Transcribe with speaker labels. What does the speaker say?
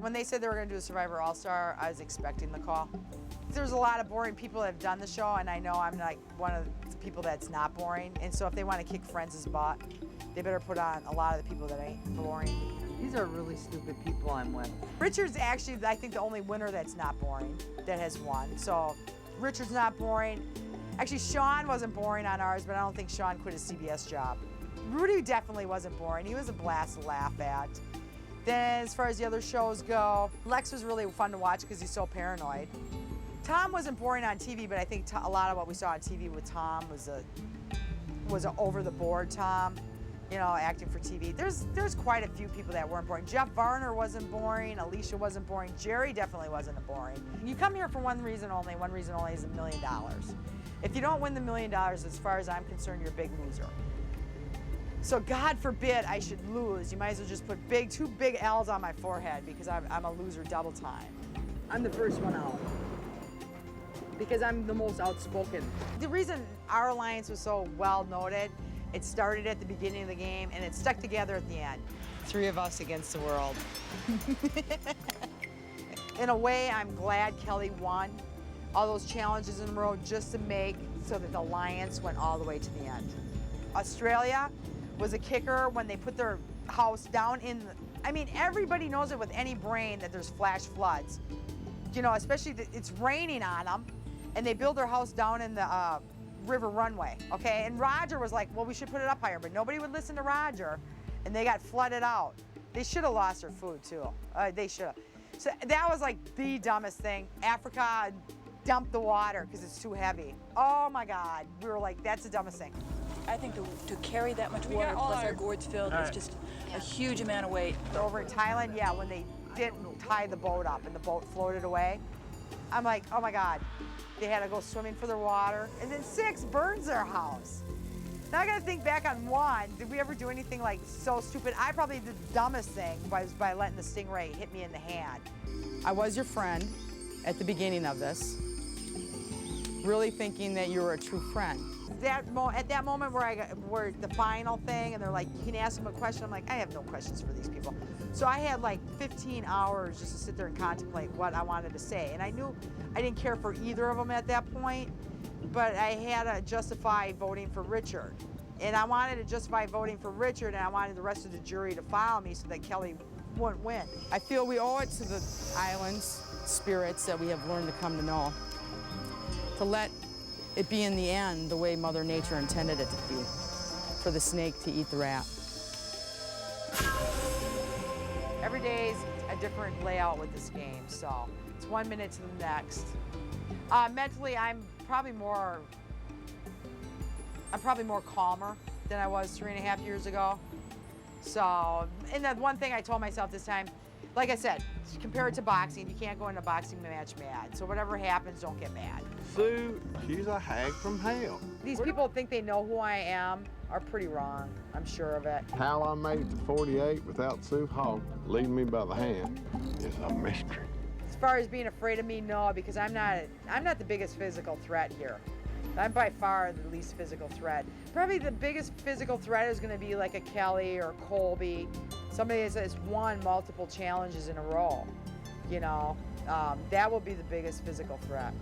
Speaker 1: When they said they were going to do a Survivor All-Star, I was expecting the call. There's a lot of boring people that have done the show, and I know I'm like one of the people that's not boring. And so if they want to kick Friends' butt, they better put on a lot of the people that ain't boring.
Speaker 2: These are really stupid people I'm with.
Speaker 1: Richard's actually, I think, the only winner that's not boring, that has won. So Richard's not boring. Actually, Sean wasn't boring on ours, but I don't think Sean quit his CBS job. Rudy definitely wasn't boring. He was a blast to laugh at. Then as far as the other shows go, Lex was really fun to watch because he's so paranoid. Tom wasn't boring on TV, but I think a lot of what we saw on TV with Tom was a over-the-board Tom, you know, acting for TV. There's quite a few people that weren't boring. Jeff Varner wasn't boring. Alicia wasn't boring. Jerry definitely wasn't boring. You come here for one reason only is $1 million. If you don't win the $1 million, as far as I'm concerned, you're a big loser. So God forbid I should lose. You might as well just put two big L's on my forehead because I'm a loser double time.
Speaker 2: I'm the first one out because I'm the most outspoken.
Speaker 1: The reason our alliance was so well noted, it started at the beginning of the game and it stuck together at the end. 3 of us against the world. In a way, I'm glad Kelly won all those challenges in a row just to make so that the alliance went all the way to the end. Australia was a kicker when they put their house down in I mean, everybody knows it with any brain that there's flash floods. You know, especially it's raining on them, and they build their house down in the river runway, okay? And Roger was like, well, we should put it up higher, but nobody would listen to Roger, and they got flooded out. They should have lost their food, too. They should have. So that was like the dumbest thing. Africa dumped the water because it's too heavy. Oh, my God. We were like, that's the dumbest thing.
Speaker 3: I think to carry that much water plus our gourds filled is just a huge amount of weight.
Speaker 1: Over in Thailand, yeah, when they didn't tie the boat up and the boat floated away, I'm like, oh my God. They had to go swimming for their water. And then 6 burns their house. Now I gotta think back on 1. Did we ever do anything like so stupid? I probably did the dumbest thing was by letting the stingray hit me in the hand. I was your friend at the beginning of this, really thinking that you were a true friend. At that moment where the final thing, and they're like, you can ask them a question, I'm like, I have no questions for these people. So I had like 15 hours just to sit there and contemplate what I wanted to say. And I knew I didn't care for either of them at that point, but I had to justify voting for Richard. And I wanted to justify voting for Richard, and I wanted the rest of the jury to follow me so that Kelly wouldn't win. I feel we owe it to the island's spirits that we have learned to come to know, to let it be in the end the way Mother Nature intended it to be, for the snake to eat the rat. Every day is a different layout with this game, so it's 1 minute to the next. Mentally, I'm probably more calmer than I was 3.5 years ago. So, and the one thing I told myself this time, like I said, compare it to boxing. You can't go into a boxing match mad. So whatever happens, don't get mad.
Speaker 4: Sue, she's a hag from hell.
Speaker 1: These people think they know who I am are pretty wrong. I'm sure of it.
Speaker 4: How I made it to 48 without Sue Hawk leading me by the hand is a mystery.
Speaker 1: As far as being afraid of me, no, because I'm not the biggest physical threat here. I'm by far the least physical threat. Probably the biggest physical threat is going to be like a Kelly or Colby, somebody that's won multiple challenges in a row. You know, that will be the biggest physical threat.